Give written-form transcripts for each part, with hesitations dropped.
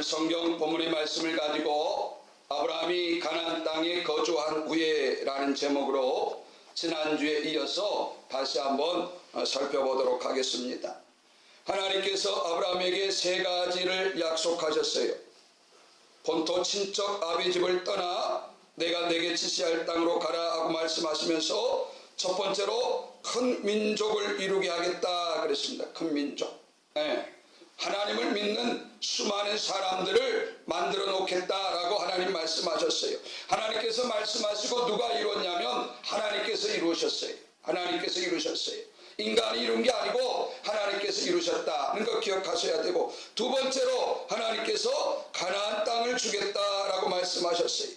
오늘 성경 본문의 말씀을 가지고 아브라함이 가나안 땅에 거주한 후에라는 제목으로 지난주에 이어서 다시 한번 살펴보도록 하겠습니다. 하나님께서 아브라함에게 세 가지를 약속하셨어요. 본토 친척 아비 집을 떠나 내가 내게 지시할 땅으로 가라 하고 말씀하시면서 첫 번째로 큰 민족을 이루게 하겠다 그랬습니다. 큰 민족. 하나님을 믿는 수많은 사람들을 만들어 놓겠다라고 하나님 말씀하셨어요. 하나님께서 말씀하시고 누가 이뤘냐면 하나님께서 이루셨어요. 하나님께서 이루셨어요. 인간이 이룬 게 아니고 하나님께서 이루셨다는 거 기억하셔야 되고, 두 번째로 하나님께서 가나안 땅을 주겠다라고 말씀하셨어요.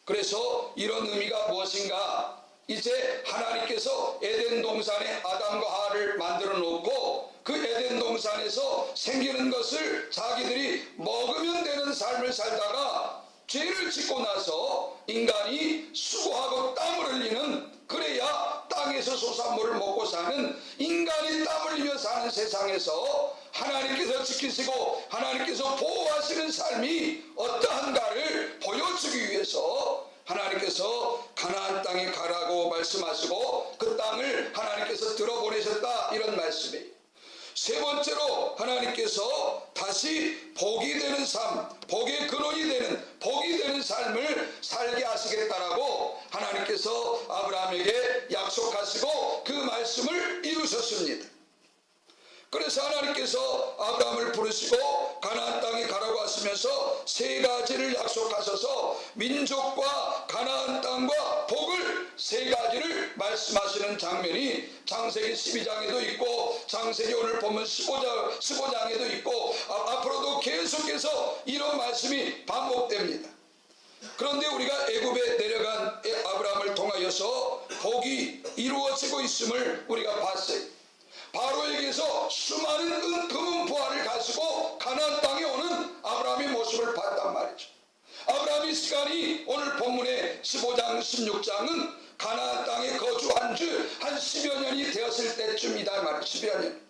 그래서 이런 의미가 무엇인가? 이제 하나님께서 에덴 동산에 아담과 하와를 만들어 놓고 그 에덴 동산에서 생기는 것을 자기들이 먹으면 되는 삶을 살다가 죄를 짓고 나서 인간이 수고하고 땀을 흘리는, 그래야 땅에서 소산물을 먹고 사는, 인간이 땀 흘리며 사는 세상에서 하나님께서 지키시고 하나님께서 보호하시는 삶이 어떠한가를 보여주기 위해서 하나님께서 가나안 땅에 가라고 말씀하시고 그 땅을 하나님께서 들어보내셨다, 이런 말씀이에요. 세 번째로 하나님께서 다시 복이 되는 삶, 복의 근원이 되는, 복이 되는 삶을 살게 하시겠다라고 하나님께서 아브라함에게 약속하시고 그 말씀을 이루셨습니다. 그래서 하나님께서 아브라함을 부르시고 가나안 땅에 가라고 하시면서 세 가지를 약속하셔서 민족과 가나안 땅과 복을 세 가지를 말씀하시는 장면이 창세기 12장에도 있고 창세기 오늘 보면 15장에도 있고 앞으로도 계속해서 이런 말씀이 반복됩니다. 그런데 우리가 애굽에 내려간 아브라함을 통하여서 복이 이루어지고 있음을 우리가 봤어요. 바로에게서 수많은 금은 부하를 가지고 가나안 땅에 오는 아브라함의 모습을 봤단 말이죠. 아브라함의 시간이 오늘 본문의 15장 16장은 가나안 땅에 거주한 지 한 10여 년이 되었을 때쯤이다 말이죠. 10여 년.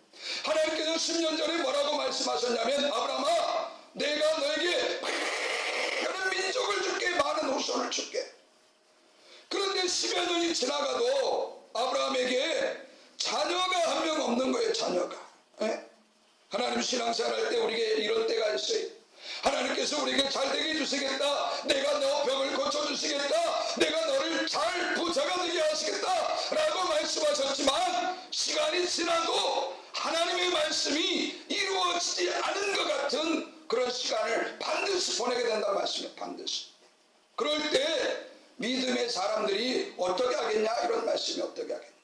하나님께서 10년 전에 뭐라고 말씀하셨냐면, 아브라함아, 내가 너에게 많은 민족을 줄게, 많은 후손을 줄게. 그런데 10여 년이 지나가도 아브라함에게 자녀가 한 명 없는 거예요. 자녀가. 하나님 신앙생활 할 때 우리에게 이런 때가 있어요. 하나님께서 우리에게 잘되게 해주시겠다, 내가 너 병을 고쳐주시겠다, 내가 너를 잘 부자가 되게 하시겠다 라고 말씀하셨지만 시간이 지나도 하나님의 말씀이 이루어지지 않은 것 같은 그런 시간을 반드시 보내게 된다는 말씀이에요. 반드시. 그럴 때 믿음의 사람들이 어떻게 하겠냐, 이런 말씀이 어떻게 하겠냐.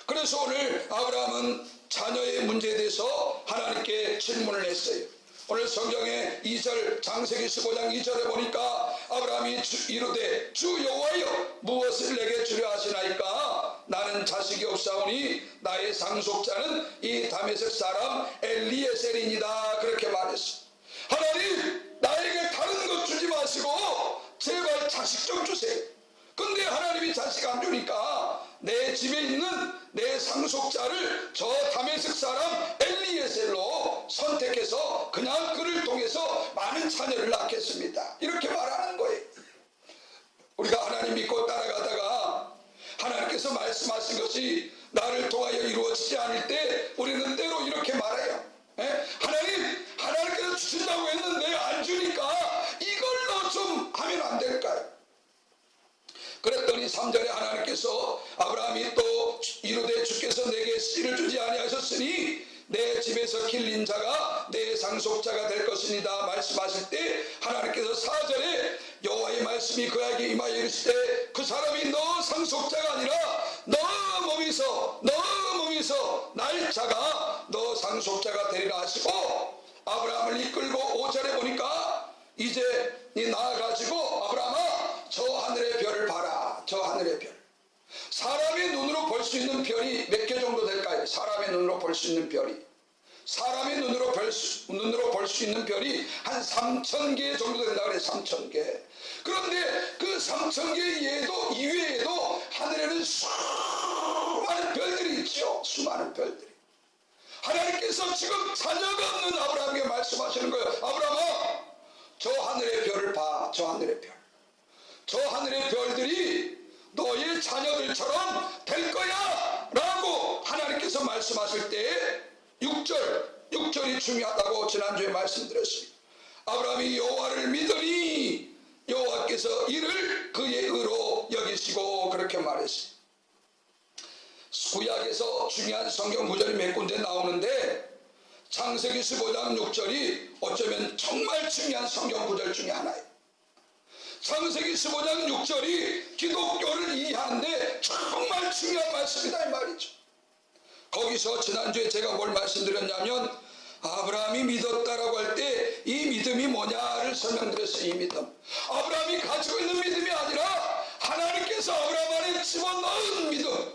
그래서 오늘 아브라함은 자녀의 문제에 대해서 하나님께 질문을 했어요. 오늘 성경의 2절, 창세기 15장 2절에 보니까 아브라함이 이르되 주 여호와여, 무엇을 내게 주려 하시나이까? 나는 자식이 없사오니 나의 상속자는 이 다메섹 사람 엘리에셀이니이다, 그렇게 말했어요. 하나님, 나에게 다른 것 주지 마시고 제발 자식 좀 주세요. 근데 하나님이 자식 안 주니까 내 집에 있는 내 상속자를 저 다메섹 사람 엘리에셀로 선택해서 그냥 그를 통해서 많은 자녀를 낳겠습니다, 이렇게 말하는 거예요. 우리가 하나님 믿고 따라가다가 하나님께서 말씀하신 것이 나를 통하여 이루어지지 않을 때 우리는 때로 이렇게 말해요. 하나님께서 주신다고 했는데 안 주니까 이걸로 좀 하면 안 될까요? 그랬더니 3절에 하나님께서 아브라함이 또 이르되 주께서 내게 씨를 주지 아니하셨으니 내 집에서 길린 자가 내 상속자가 될 것이니다 말씀하실 때 하나님께서 4절에 여호와의 말씀이 그에게 임하여 이르시되 그 사람이 너 상속자가 아니라 너 몸에서 날 자가 너 상속자가 되리라 하시고 아브라함을 이끌고 5절에 보니까 이제 니 나아가지고 아브라함아, 저 하늘의 별을 봐라. 저 하늘의 별. 사람의 눈으로 볼 수 있는 별이 몇 개 정도 될까요? 사람의 눈으로 볼 수 있는 별이. 사람의 눈으로 볼 수 있는 별이 한 3,000개 정도 된다 그래요. 3,000개. 그런데 그 3,000개 이외에도 하늘에는 수많은 별들이 있죠. 수많은 별들이. 하나님께서 지금 자녀가 없는 아브라함에게 말씀하시는 거예요. 아브라함아, 저 하늘의 별. 저 하늘의 별들이 너의 자녀들처럼 될 거야 라고 하나님께서 말씀하실 때 6절이 중요하다고 지난주에 말씀드렸습니다. 아브라함이 여호와를 믿으니 여호와께서 이를 그의 의로 여기시고 그렇게 말했어요. 구약에서 중요한 성경 구절이 몇 군데 나오는데 창세기 15장 6절이 어쩌면 정말 중요한 성경 구절 중에 하나예요. 창세기 15장 6절이 기독교를 이해하는데 정말 중요한 말씀이다 이 말이죠. 거기서 지난주에 제가 뭘 말씀드렸냐면 아브라함이 믿었다라고 할 때 이 믿음이 뭐냐를 설명드렸어요. 이 믿음, 아브라함이 가지고 있는 믿음이 아니라 하나님께서 아브라함 안에 집어넣은 믿음.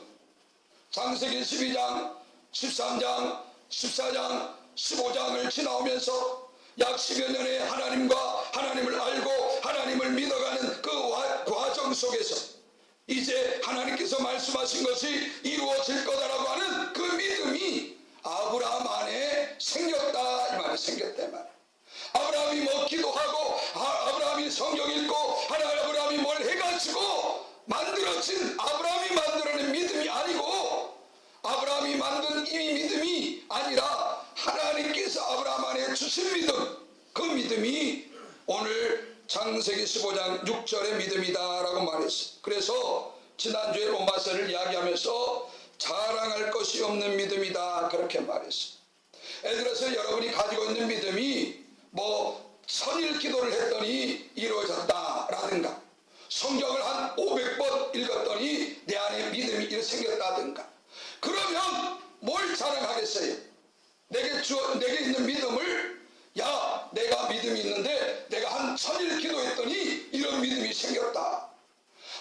창세기 12장, 13장, 14장, 15장을 지나오면서 약 10여 년의 하나님을 알고 하나님을 믿어가는 그 과정 속에서 이제 하나님께서 말씀하신 것이 이루어질 거다라고 하는 그 믿음이 아브라함 안에 생겼다 이 말이에요. 생겼다 이 말이에요. 아브라함이 뭐 기도하고 아브라함이 성경 읽고 아브라함이 뭘 해가지고 만들어진 아브라함이 만들어낸 믿음이 아니고 아브라함이 만든 이 믿음이 아니라 하나님께서 아브라함 안에 주신 믿음, 그 믿음이 오늘 창세기 15장 6절의 믿음이다라고 말했어요. 그래서 지난주에 로마서를 이야기하면서 자랑할 것이 없는 믿음이다 그렇게 말했어요. 예를 들어서 여러분이 가지고 있는 믿음이 뭐 선일 기도를 했더니 이루어졌다라든가 성경을 한 500번 읽었더니 내 안에 믿음이 이렇게 생겼다든가 그러면 뭘 자랑하겠어요? 내게 있는 믿음을 야 내가 믿음이 있는데 내가 한 1000일 기도했더니 이런 믿음이 생겼다.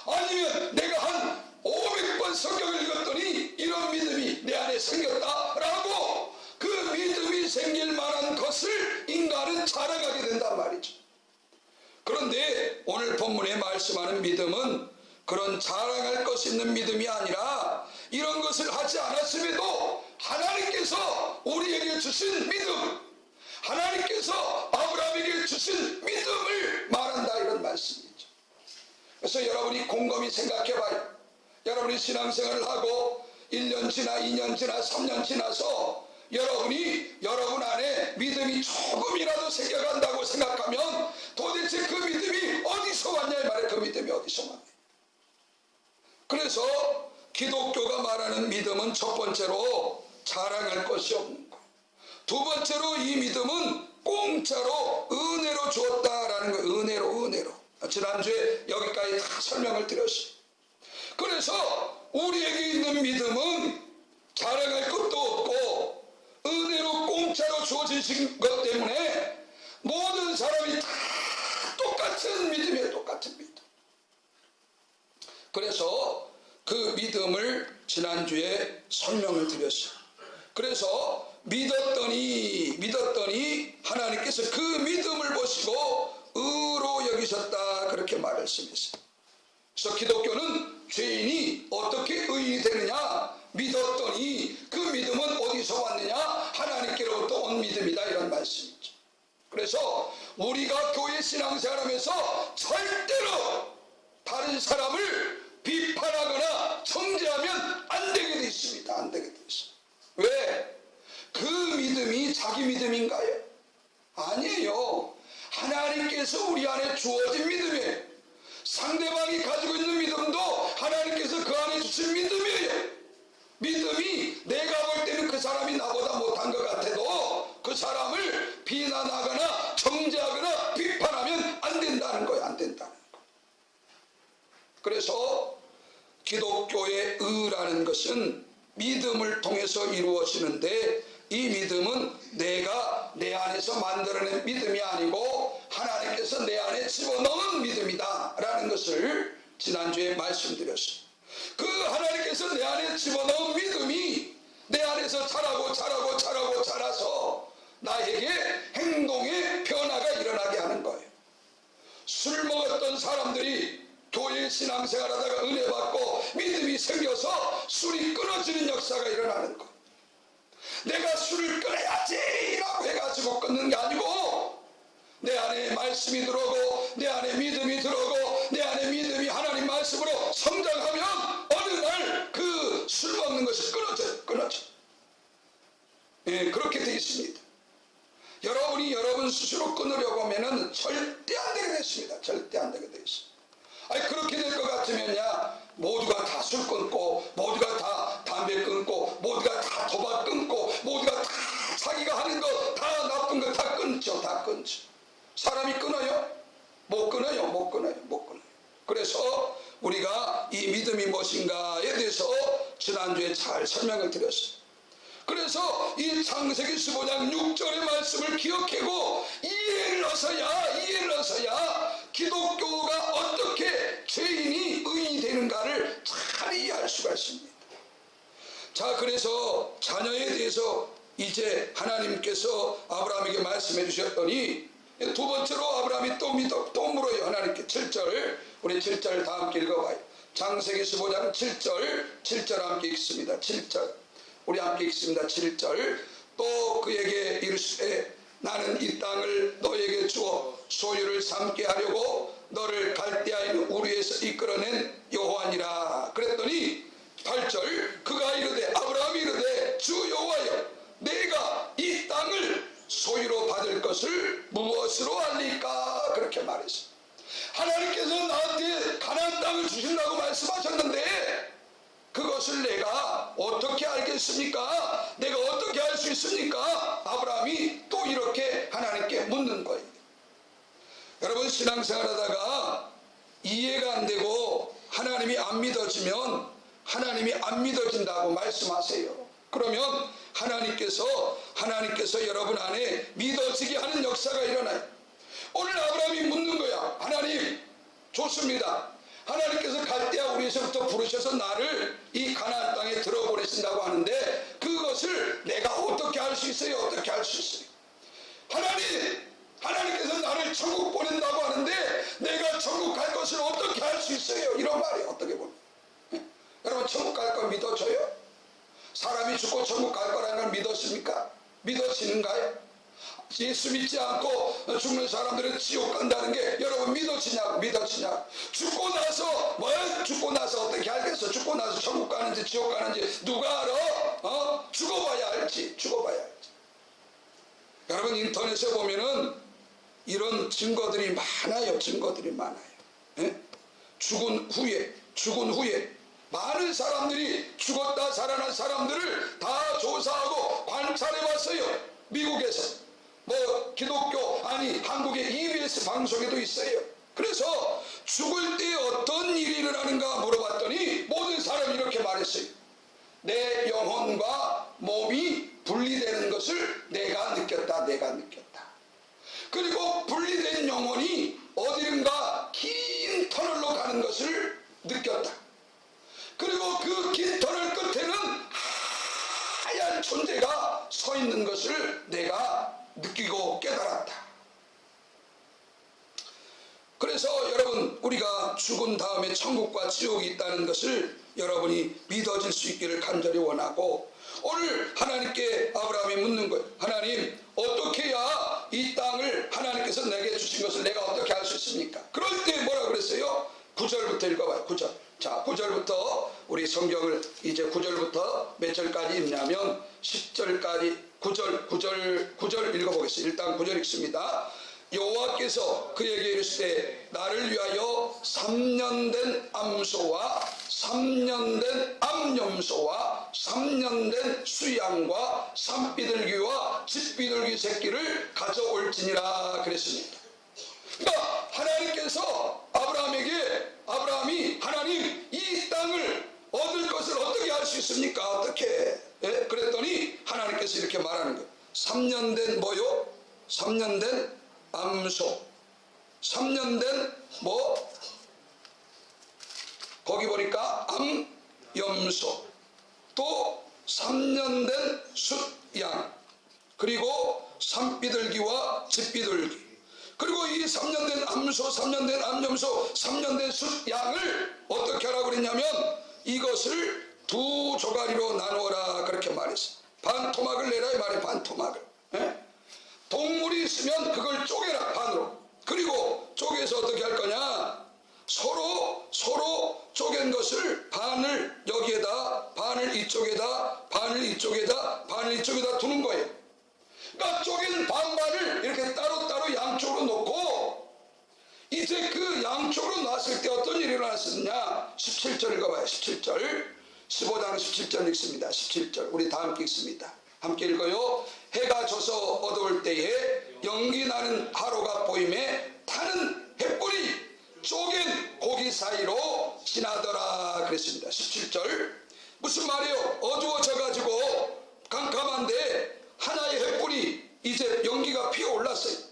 아니면 내가 한 500번 성경을 읽었더니 이런 믿음이 내 안에 생겼다라고 그 믿음이 생길 만한 것을 인간은 자랑하게 된단 말이죠. 그런데 오늘 본문에 말씀하는 믿음은 그런 자랑할 것 있는 믿음이 아니라 이런 것을 하지 않았음에도 하나님께서 우리에게 주신 믿음, 하나님께서 아브라함에게 주신 믿음을 말한다 이런 말씀이죠. 그래서 여러분이 곰곰이 생각해 봐요. 여러분이 신앙생활을 하고 1년 지나 2년 지나 3년 지나서 여러분 안에 믿음이 조금이라도 생겨간다고 생각하면 도대체 그 믿음이 어디서 왔냐 이 말이에요. 그 믿음이 어디서 왔냐. 그래서 기독교가 말하는 믿음은 첫 번째로 자랑할 것이 없는 것, 두 번째로 이 믿음은 공짜로 은혜로 주었다라는 거예요. 은혜로. 지난주에 여기까지 다 설명을 드렸어요. 그래서 우리에게 있는 믿음은 자랑할 것도 없고 은혜로 공짜로 주어진 것 때문에 모든 사람이 다 똑같은 믿음이에요. 똑같은 믿음. 그래서 그 믿음을 지난주에 설명을 드렸어요. 그래서 믿었더니 하나님께서 그 믿음을 보시고 의로 여기셨다 그렇게 말씀했어요. 그래서 기독교는 죄인이 어떻게 의인이 되느냐, 믿었더니 그 믿음은 어디서 왔느냐, 하나님께로부터 온 믿음이다 이런 말씀이죠. 그래서 우리가 교회 신앙생활하면서 절대로 다른 사람을 비판하거나 정죄하면 안 되게 돼 있습니다. 안 되게 돼 있어요. 왜? 그 믿음이 자기 믿음인가요? 아니에요. 하나님께서 우리 안에 주어진 믿음이에요. 상대방이 가지고 있는 믿음도 하나님께서 그 안에 주신 믿음이에요. 믿음이 내가 볼 때는 그 사람이 나보다 못한 것 같아도 그 사람을 비난하거나 정죄하거나 비판하면 안 된다는 거예요. 안 된다는 거예요. 그래서 기독교의 의라는 것은 믿음을 통해서 이루어지는데 이 믿음은 내가 내 안에서 만들어낸 믿음이 아니고 하나님께서 내 안에 집어넣은 믿음이다 라는 것을 지난주에 말씀드렸어요. 그 하나님께서 내 안에 집어넣은 믿음이 내 안에서 자라서 나에게 행동의 변화가 일어나게 하는 거예요. 술 먹었던 사람들이 교회 신앙생활하다가 은혜 받고 믿음이 생겨서 술이 끊어지는 역사가 일어나는 거예요. 내가 술을 끊어야지 라고 해가지고 끊는 게 아니고 내 안에 말씀이 들어오고 내 안에 믿음이 여러분 스스로 끊으려고 하면은 절대 안 되게 됐습니다. 절대 안 되게 돼 있어요. 아니 그렇게 될 것 같으면야 모두가 다 술 끊고, 모두가 다 담배 끊고, 모두가 다 도박 끊고, 모두가 다 자기가 하는 거 다 나쁜 거 다 끊죠. 다 끊죠. 사람이 끊어요? 못 끊어요. 못 끊어요. 못 끊어요. 그래서 우리가 이 믿음이 무엇인가에 대해서 지난주에 잘 설명을 드렸어요. 그래서 이 창세기 15장 6절의 말씀을 기억하고 이해를 넣어서야 기독교가 어떻게 죄인이 의인이 되는가를 잘 이해할 수가 있습니다. 자, 그래서 자녀에 대해서 이제 하나님께서 아브라함에게 말씀해 주셨더니 두 번째로 아브라함이 또 물어요. 하나님께 7절, 우리 7절 다 함께 읽어봐요. 창세기 15장 7절 함께 읽습니다. 7절 우리 함께 읽습니다. 7절 또 그에게 이르시되 나는 이 땅을 너에게 주어 소유를 삼게 하려고 너를 갈대아에 있는 우르에서 이끌어낸 여호와니라. 그랬더니 8절 그가 이르되 아브라함이 이르되 주 여호와여 내가 이 땅을 소유로 받을 것을 무엇으로 알리까? 그렇게 말했어요. 하나님께서 나한테 가나안 땅을 주신다고 말씀하셨는데 그것을 내가 어떻게 알겠습니까? 내가 어떻게 알 수 있습니까? 아브라함이 또 이렇게 하나님께 묻는 거예요. 여러분 신앙생활하다가 이해가 안 되고 하나님이 안 믿어지면 하나님이 안 믿어진다고 말씀하세요. 그러면 하나님께서 여러분 안에 믿어지게 하는 역사가 일어나요. 오늘 아브라함이 묻는 거야. 하나님 좋습니다. 하나님께서 갈대아 우리에서부터 부르셔서 나를 이 가나안 땅에 들어보내신다고 하는데 그것을 내가 어떻게 알 수 있어요? 어떻게 알 수 있어요? 하나님께서 나를 천국 보낸다고 하는데 내가 천국 갈 것을 어떻게 알 수 있어요? 이런 말이에요. 어떻게 보면 여러분 천국 갈 걸 믿어줘요? 사람이 죽고 천국 갈 거라는 걸 믿었습니까? 믿어지는가요? 예수 믿지 않고 죽는 사람들은 지옥 간다는 게 여러분 믿어지냐고? 죽고 나서 어떻게 알겠어? 죽고 나서 천국 가는지 지옥 가는지 누가 알아? 죽어봐야 알지. 여러분 인터넷에 보면은 이런 증거들이 많아요. 예? 죽은 후에 많은 사람들이 죽었다 살아난 사람들을 다 조사하고 관찰해 봤어요. 미국에서 기독교 한국의 EBS 방송에도 있어요. 그래서 죽을 때 어떤 일이 일어나는가 물어봤더니 모든 사람이 이렇게 말했어요. 내 영혼과 몸이 분리되는 것을 내가 느꼈다. 그리고 분리된 영혼이 어디론가 긴 터널로 가는 것을 느꼈다. 그리고 그 긴 터널 끝에는 하얀 존재가 서 있는 것을 내가 느끼고 깨달았다. 그래서 여러분 우리가 죽은 다음에 천국과 지옥이 있다는 것을 여러분이 믿어질 수 있기를 간절히 원하고 오늘 하나님께 아브라함이 묻는 거예요. 하나님 어떻게 해야 이 땅을 하나님께서 내게 주신 것을 내가 어떻게 알 수 있습니까? 그럴 때 뭐라 그랬어요? 9절부터 읽어봐요. 9절. 자, 9절부터 우리 성경을 이제 9절부터 몇 절까지 읽냐면 10절까지 9절 읽어보겠습니다. 일단 9절 읽습니다. 여호와께서 그에게 이르시되 나를 위하여 3년 된 암소와 3년 된 암염소와 3년 된 수양과 산비둘기와 집비둘기 새끼를 가져올지니라 그랬습니다. 그러니까 하나님께서 아브라함이 하나님 이 땅을 얻을 것을 어떻게 알 수 있습니까? 어떻게? 예? 그랬더니 하나님께서 이렇게 말하는 거예요. 3년 된 뭐요? 3년 된 암소, 3년 된 거기 보니까 암염소, 또 3년 된 숫양, 그리고 산비둘기와 집비둘기, 그리고 이 3년 된 암소, 3년 된 암염소, 3년 된 숫양을 어떻게 하라고 그랬냐면 이것을 두 조가리로 나누어라 그렇게 말했어요. 반 토막을 내라 이 말이에요. 반 토막을. 예? 동물이 있으면 그걸 쪼개라 반으로. 그리고 쪼개서 어떻게 할 거냐? 서로 쪼갠 것을 반을 여기에다, 반을 이쪽에다, 반을 이쪽에다 두는 거예요. 그러니까 쪼갠 반반을 이렇게 따로 갔을 때 어떤 일이 일어났었느냐. 17절 읽어봐요. 17절. 15장 17절 읽습니다. 17절 우리 다 함께 읽습니다. 함께 읽어요. 해가 져서 어두울 때에 연기 나는 하루가 보임에 타는 횃불이 쪼갠 고기 사이로 지나더라 그랬습니다. 17절 무슨 말이에요? 어두워져 가지고 깜깜한데 하나의 횃불이 이제 연기가 피어올랐어요.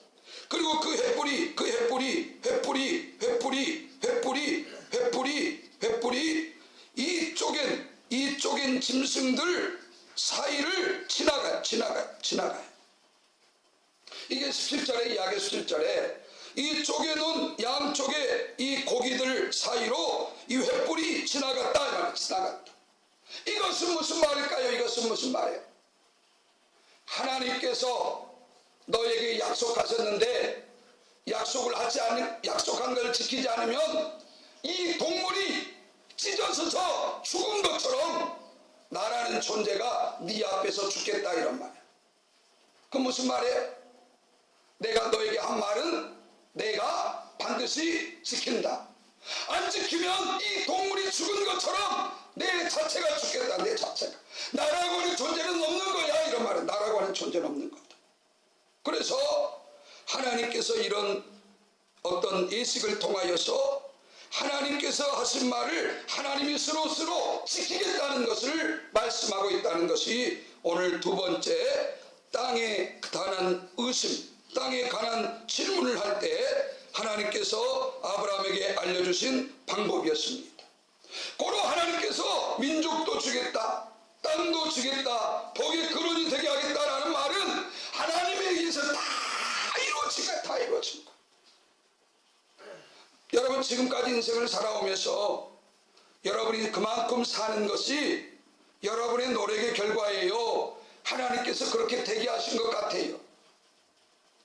그리고 그 횃불이 이 쪼갠 짐승들 사이를 지나가요. 이게 17절의 이야기. 17절에 이 쪼개놓은 양쪽에 이 고기들 사이로 이 횃불이 지나갔다. 이것은 무슨 말일까요? 이것은 무슨 말이에요? 하나님께서 너에게 약속하셨는데 약속한 걸 지키지 않으면 이 동물이 찢어져서 죽은 것처럼 나라는 존재가 네 앞에서 죽겠다 이런 말이에요. 그 무슨 말이에요? 내가 너에게 한 말은 내가 반드시 지킨다. 안 지키면 이 동물이 죽은 것처럼 내 자체가 죽겠다. 내 자체가. 나라고 하는 존재는 없는 거야. 이런 말은 나라고 하는 존재는 없는 거다. 그래서 하나님께서 이런 어떤 예식을 통하여서 하나님께서 하신 말을 하나님이 스스로 지키겠다는 것을 말씀하고 있다는 것이 오늘 두 번째 땅에 관한 의심, 땅에 관한 질문을 할 때 하나님께서 아브라함에게 알려주신 방법이었습니다. 고로 하나님께서 민족도 주겠다, 땅도 주겠다, 복의 근원이 되게 하겠다라는 말은 하나님에 의해서 다 이루어진 거예요. 여러분 지금까지 인생을 살아오면서 여러분이 그만큼 사는 것이 여러분의 노력의 결과예요? 하나님께서 그렇게 되게 하신 것 같아요?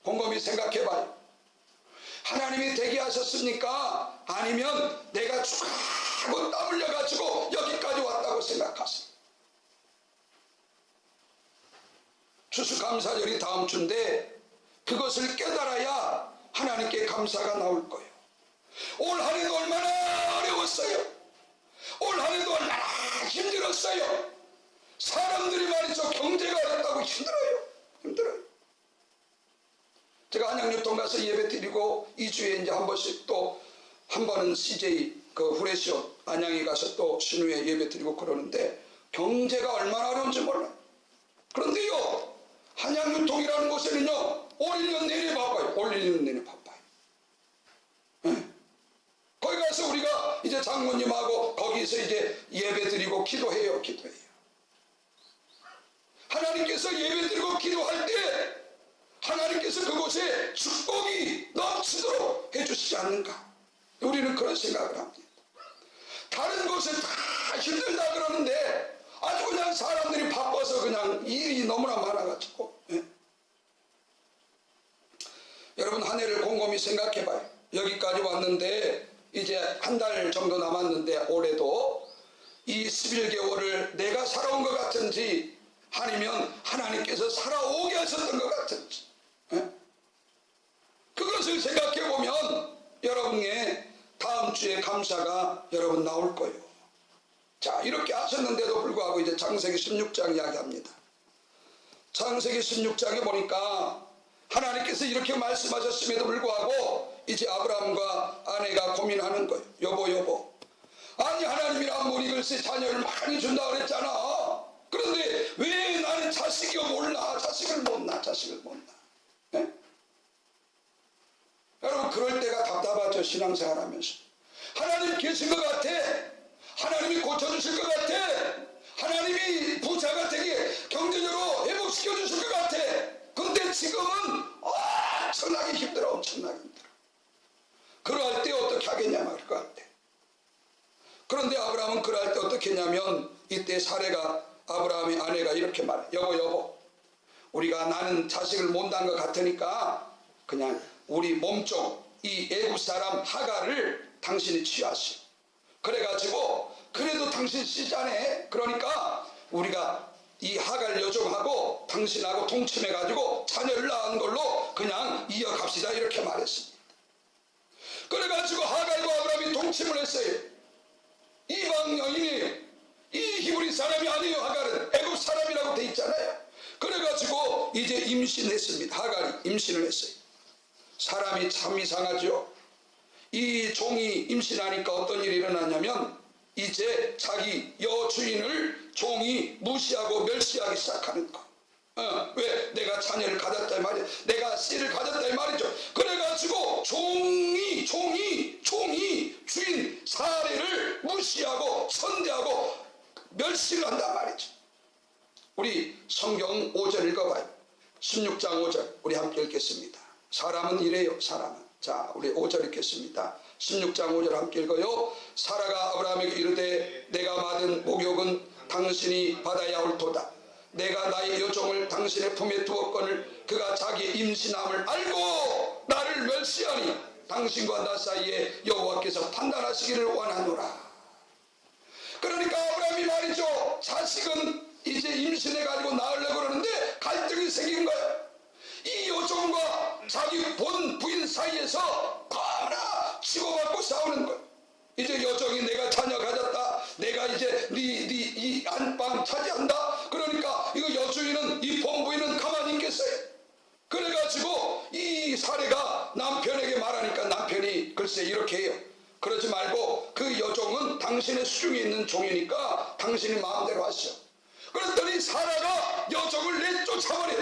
곰곰이 생각해봐요. 하나님이 되게 하셨습니까? 아니면 내가 죽고 땀 흘려가지고 여기까지 왔다고 생각하세요? 추수감사절이 다음 주인데 그것을 깨달아야 하나님께 감사가 나올 거예요. 올 한 해도 얼마나 어려웠어요. 올 한 해도 얼마나 힘들었어요. 사람들이 말이죠, 경제가 어렵다고 힘들어요. 제가 한양유통 가서 예배 드리고 2주에 이제 한 번씩 또 한 번은 CJ 그 후레시오 안양에 가서 또 신우에 예배 드리고 그러는데 경제가 얼마나 어려운지 몰라요. 그런데요, 한양유통이라는 곳에는요 올 1년 내내 바빠요. 거기 가서 우리가 이제 장모님하고 거기서 이제 예배 드리고 기도해요. 하나님께서 예배 드리고 기도할 때 하나님께서 그곳에 축복이 넘치도록 해주시지 않는가? 우리는 그런 생각을 합니다. 다른 곳에 다 힘들다 그러는데 아주 그냥 사람들이 바빠서 그냥 일이 너무나 많아가지고 여러분 한 해를 곰곰이 생각해봐요. 여기까지 왔는데 이제 한 달 정도 남았는데 올해도 이 11개월을 내가 살아온 것 같은지 아니면 하나님께서 살아오게 하셨던 것 같은지 그것을 생각해보면 여러분의 다음 주에 감사가 여러분 나올 거예요. 자, 이렇게 하셨는데도 불구하고 이제 창세기 16장 이야기합니다. 창세기 16장에 보니까 하나님께서 이렇게 말씀하셨음에도 불구하고 이제 아브라함과 아내가 고민하는 거예요. 여보, 아니 하나님이란 분이 글쎄 자녀를 많이 준다 그랬잖아. 그런데 왜 나는 자식이 몰라? 자식을 못 낳아. 여러분 그럴 때가 답답하죠. 신앙생활 하면서 하나님 계신 것 같아, 하나님이 고쳐주실 것 같아, 하나님이 부자가 되게 경제적으로 회복시켜 주실 것 같아. 근데 지금은 엄청나게 힘들어. 그럴 때 어떻게 하겠냐 말일 것 같아. 그런데 아브라함은 그럴 때 어떻게 했냐면 이때 사례가 아브라함의 아내가 이렇게 말해. 여보, 우리가 나는 자식을 못 낳은 것 같으니까 그냥 우리 몸종 이 애굽 사람 하갈을 당신이 취하시오. 그래가지고 그래도 당신 씨자네. 그러니까 우리가 이 하갈 여종하고 당신하고 동침해가지고 자녀를 낳은 걸로 그냥 이어갑시다 이렇게 말했습니다. 그래가지고 하갈과 아브라함이 동침을 했어요. 이방 여인이에요. 이 히브리 사람이 아니에요. 하갈은 애굽 사람이라고 돼 있잖아요. 그래가지고 이제 임신했습니다. 하갈이 임신을 했어요. 사람이 참 이상하죠. 이 종이 임신하니까 어떤 일이 일어났냐면 이제 자기 여주인을 종이 무시하고 멸시하기 시작하는 거. 왜? 내가 자녀를 가졌다 이 말이야. 내가 씨를 가졌다 이 말이죠. 그래가지고 종이 주인 사례를 무시하고 선대하고 멸시를 한단 말이죠. 우리 성경 5절 읽어봐요. 16장 5절 우리 함께 읽겠습니다. 사람은 이래요. 사람은. 자, 우리 5절 읽겠습니다. 16장 5절 함께 읽어요. 사라가 아브라함에게 이르되 내가 받은 목욕은 당신이 받아야 옳도다. 내가 나의 여종을 당신의 품에 두었거늘 그가 자기의 임신함을 알고 나를 멸시하니 당신과 나 사이에 여호와께서 판단하시기를 원하노라. 그러니까 아브라함이 말이죠. 자식은 이제 임신해가지고 낳으려고 그러는데 갈등이 생긴 거예요. 이 여종과 자기 본 부인 사이에서 너무나 치고받고 싸우는 거예요. 이제 여종이 내가 자녀 가졌다. 내가 이제 이 안방 차지한다. 그러니까 이거 여주인은 이 본부인은 가만히 있겠어요. 그래가지고 이 사례가 남편에게 말하니까 남편이 글쎄 이렇게 해요. 그러지 말고 그 여종은 당신의 수중에 있는 종이니까 당신이 마음대로 하시오. 그랬더니 사라가 여종을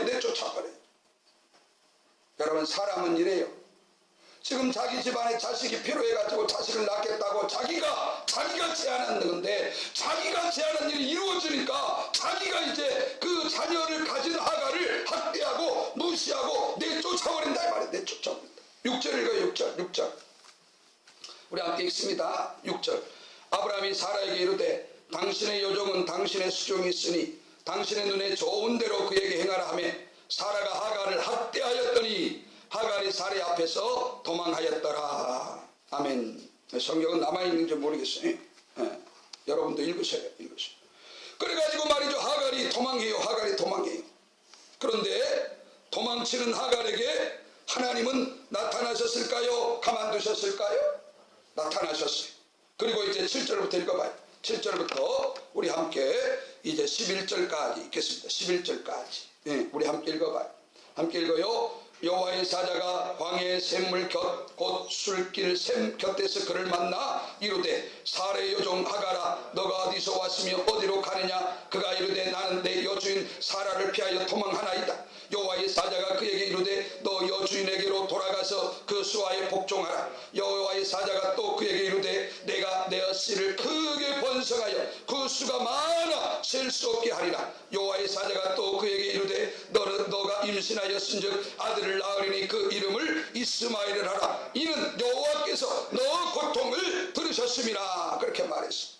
내쫓아버려요. 여러분 사람은 이래요. 지금 자기 집안에 자식이 필요해가지고 자식을 낳겠다고 자기가 제안한 건데 자기가 제안한 일이 이루어지니까 자기가 이제 그 자녀를 가진 하갈을 학대하고 무시하고 내쫓아버린다 이 말이에요. 내쫓아버린다. 6절 읽어요. 6절 우리 함께 읽습니다. 6절 아브라함이 사라에게 이르되 당신의 여종은 당신의 수종이 있으니 당신의 눈에 좋은 대로 그에게 행하라 하며 사라가 하갈을 학대하였더니 하갈이 사례 앞에서 도망하였더라. 아멘. 성경은 남아있는지 모르겠어요. 여러분도 읽으셔요. 그래가지고 말이죠. 하갈이 도망해요. 그런데 도망치는 하갈에게 하나님은 나타나셨을까요? 가만두셨을까요? 나타나셨어요. 그리고 이제 7절부터 읽어봐요. 7절부터 우리 함께 이제 11절까지 읽겠습니다. 11절까지. 우리 함께 읽어봐요. 함께 읽어요. 여호와의 사자가 광야의 샘물 곁 곧 술길 샘 곁에서 그를 만나 이르되 사레 여종 하갈아 너가 어디서 왔으며 어디로 가느냐. 그가 이르되 나는 내 여주인 사라를 피하여 도망하나이다. 여호와의 사자가 그에게 이르되 너 여주인에게로 돌아가서 그 수하에 복종하라. 여호와의 사자가 또 그에게 이르되 내가 내 씨를 크게 번성하여 그 수가 많아 셀 수 없게 하리라. 여호와의 사자가 또 그에게 이르되 너가 임신하였은즉 아들을 낳으리니 그 이름을 이스마엘을 하라. 이는 여호와께서 너 고통을 들으셨음이라. 그렇게 말했어.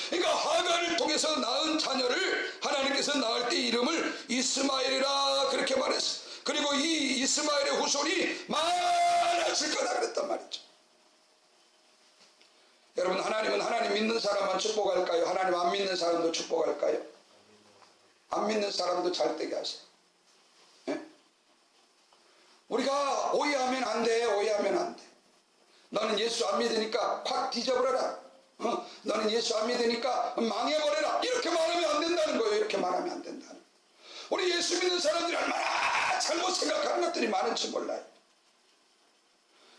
그러니까 하갈을 통해서 낳은 자녀를 하나님께서 낳을 때 이름을 이스마엘이라 그렇게 말했어. 그리고 이 이스마엘의 후손이 많아질 거다 그랬단 말이죠. 여러분 하나님은 하나님 믿는 사람만 축복할까요? 하나님 안 믿는 사람도 축복할까요? 안 믿는 사람도 잘되게 하세요. 우리가 오해하면 안 돼. 너는 예수 안 믿으니까 확 뒤져버려라. 너는 예수 안 믿으니까 망해버려라. 이렇게 말하면 안 된다는 거예요. 우리 예수 믿는 사람들이 얼마나 잘못 생각하는 것들이 많은지 몰라요.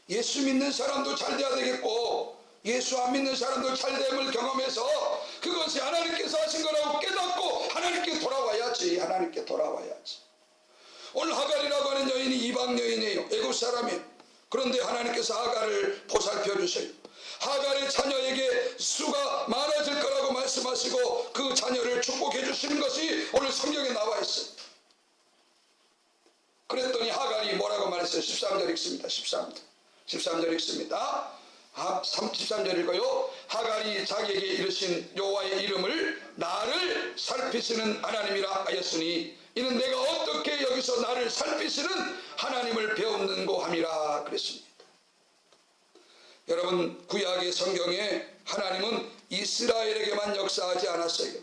예수 믿는 사람도 잘 돼야 되겠고 예수 안 믿는 사람도 잘됨을 경험해서 그것이 하나님께서 하신 거라고 깨닫고 하나님께 돌아와야지. 오늘 하갈이라고 하는 여인이 이방 여인이에요. 애굽 사람이에요. 그런데 하나님께서 하갈을 보살펴 주세요. 하갈의 자녀에게 수가 많아질 거라고 말씀하시고 그 자녀를 축복해 주시는 것이 오늘 성경에 나와 있어요. 그랬더니 하갈이 뭐라고 말했어요? 13절 읽습니다. 13절 읽습니다. 13절 읽어요. 하갈이 자기에게 이르신 여호와의 이름을 나를 살피시는 하나님이라 하였으니 이는 내가 어떻게 여기서 나를 살피시는 하나님을 배웠는고 함이라 그랬습니다. 여러분 구약의 성경에 하나님은 이스라엘에게만 역사하지 않았어요.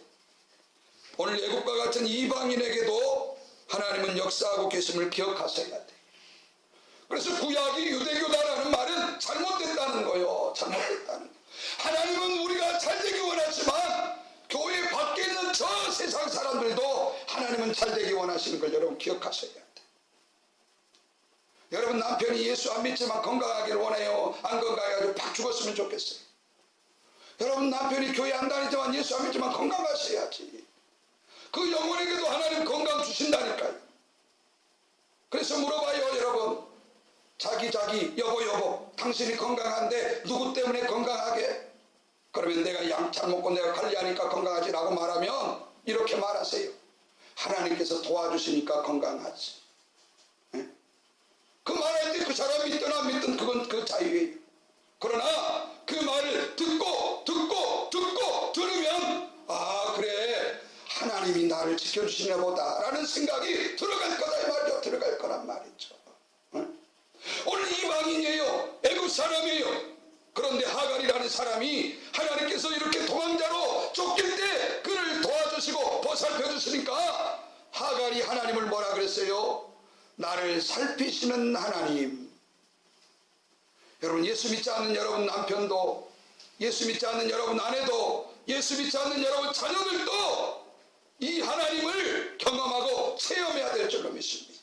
오늘 애국과 같은 이방인에게도 하나님은 역사하고 계심을 기억하셔야 돼요. 그래서 구약이 유대교다라는 말은 잘못됐다는 거예요. 하나님은 우리가 잘되기 원하지만 교회 밖에 있는 저 세상 사람들도 하나님은 잘되기 원하시는 걸 여러분 기억하셔야 돼요. 여러분 남편이 예수 안 믿지만 건강하기를 원해요? 안 건강해가지고 팍 죽었으면 좋겠어요? 여러분 남편이 교회 안 다니지만 예수 안 믿지만 건강하셔야지. 그 영혼에게도 하나님 건강 주신다니까요. 그래서 물어봐요 여러분. 자기 여보 당신이 건강한데 누구 때문에 건강하게? 그러면 내가 양 잘 먹고 내가 관리하니까 건강하지라고 말하면 이렇게 말하세요. 하나님께서 도와주시니까 건강하지. 네? 그 말할 때 그 사람 믿든 안 믿든 그건 그 자유예요. 그러나 그 말을 듣고 들으면 아 그래 하나님이 나를 지켜주시나 보다 라는 생각이 들어갈 거다 이 말이죠. 들어갈 거란 말이죠. 네? 오늘 이방인이에요. 애굽 사람이에요. 그런데 하갈이라는 사람이 하나님께서 이렇게 도망자로 쫓길 때 그를 도와주시고 보살펴 주시니까 하갈이 하나님을 뭐라 그랬어요? 나를 살피시는 하나님. 여러분 예수 믿지 않는 여러분 남편도, 예수 믿지 않는 여러분 아내도, 예수 믿지 않는 여러분 자녀들도 이 하나님을 경험하고 체험해야 될 줄로 믿습니다.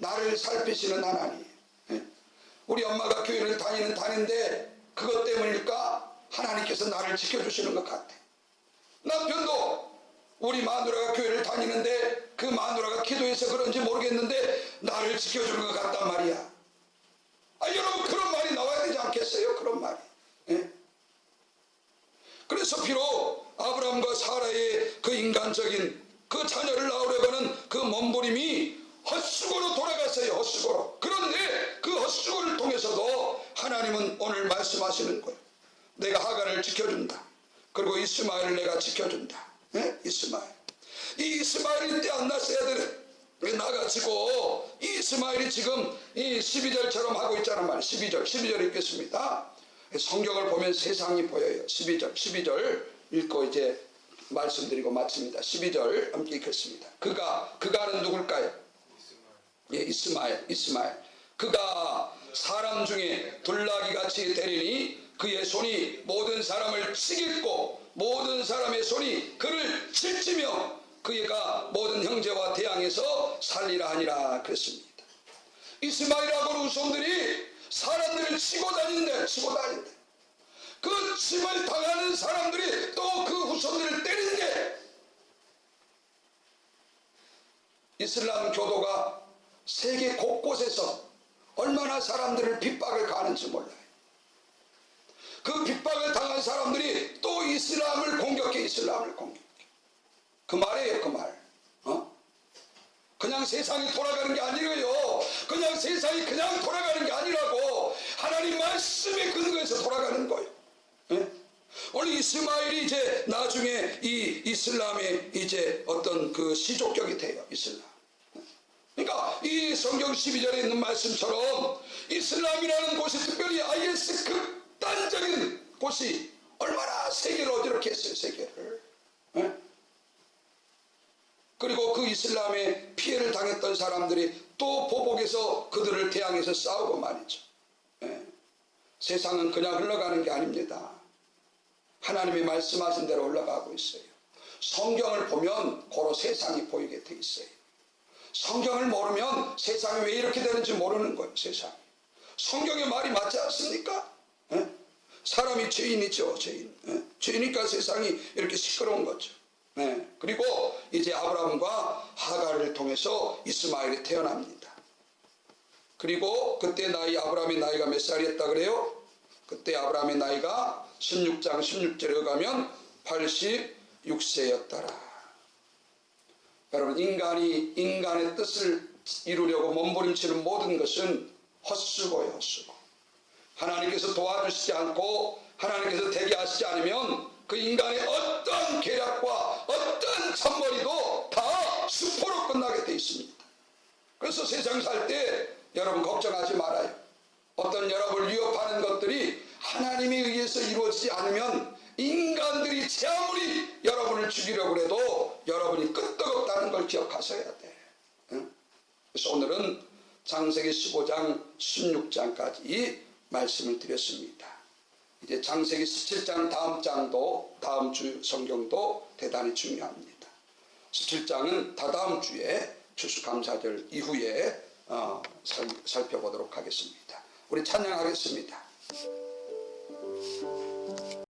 나를 살피시는 하나님. 우리 엄마가 교회를 다니는데 그것 때문일까? 하나님께서 나를 지켜주시는 것 같아. 남편도 우리 마누라가 교회를 다니는데 그 마누라가 기도해서 그런지 모르겠는데 나를 지켜주는 것 같단 말이야. 여러분 그런 말이 나와야 되지 않겠어요? 그런 말이. 예? 그래서 비록 아브라함과 사라의 그 인간적인 그 자녀를 낳으려고 하는 그 몸부림이 헛수고로 돌아갔어요. 헛수고로. 그런데 그 헛수고를 통해서도 하나님은 오늘 말씀하시는 거예요. 내가 하갈을 지켜준다. 그리고 이스마엘을 내가 지켜준다. 네? 이스마엘. 이 이스마엘이 때 안 났어야 되는 나가지고 이 이스마엘이 지금 이 12절처럼 하고 있잖아 말이에요. 12절 읽겠습니다. 성경을 보면 세상이 보여요. 12절 읽고 이제 말씀드리고 마칩니다. 12절 함께 읽겠습니다. 그가는 누굴까요? 예, 이스마엘. 그가 사람 중에 둘나기같이 되리니 그의 손이 모든 사람을 치겠고 모든 사람의 손이 그를 칠지며 그가 모든 형제와 대항해서 살리라 하니라 그랬습니다. 이스마엘하고 후손들이 사람들을 치고 다니는데 그 침을 당하는 사람들이 또 그 후손들을 때리는 게 이슬람 교도가 세계 곳곳에서 얼마나 사람들을 핍박을 가하는지 몰라요. 그 핍박을 당한 사람들이 또 이슬람을 공격해. 그 말이에요. 그 말. 그냥 세상이 돌아가는 게 아니래요. 그냥 세상이 그냥 돌아가는 게 아니라고 하나님 말씀에 근거해서 돌아가는 거예요. 예? 오늘 이스마엘이 이제 나중에 이 이슬람의 이제 어떤 그 시족격이 돼요. 이슬람. 그러니까 이 성경 12절에 있는 말씀처럼 이슬람이라는 곳이 특별히 IS 극단적인 곳이 얼마나 세계를 어지럽게 했어요. 세계를. 예? 그리고 그 이슬람에 피해를 당했던 사람들이 또 보복해서 그들을 대항해서 싸우고 말이죠. 예. 세상은 그냥 흘러가는 게 아닙니다. 하나님이 말씀하신 대로 흘러가고 있어요. 성경을 보면 고로 세상이 보이게 돼 있어요. 성경을 모르면 세상이 왜 이렇게 되는지 모르는 거예요. 세상이. 성경의 말이 맞지 않습니까? 예? 사람이 죄인이죠. 죄인. 예? 죄니까 세상이 이렇게 시끄러운 거죠. 네. 그리고 이제 아브라함과 하갈을 통해서 이스마엘이 태어납니다. 그리고 그때 아브라함의 나이가 몇 살이었다 그래요? 그때 아브라함의 나이가 16장 16절에 가면 86세였더라. 여러분 인간의 뜻을 이루려고 몸부림치는 모든 것은 헛수고예요. 헛수고. 하나님께서 도와주시지 않고 하나님께서 되게 하시지 않으면 그 인간의 어떤 계략과 어떤 참머리도 다 수포로 끝나게 돼 있습니다. 그래서 세상 살 때 여러분 걱정하지 말아요. 어떤 여러분을 위협하는 것들이 하나님에 의해서 이루어지지 않으면 인간들이 제 아무리 여러분을 죽이려고 해도 여러분이 끄떡없다는 걸 기억하셔야 돼. 그래서 오늘은 창세기 15장 16장까지 말씀을 드렸습니다. 이제 창세기 17장 다음 장도 다음 주 성경도 대단히 중요합니다. 17장은 다다음 주에 추수감사절 이후에 살펴보도록 하겠습니다. 우리 찬양하겠습니다.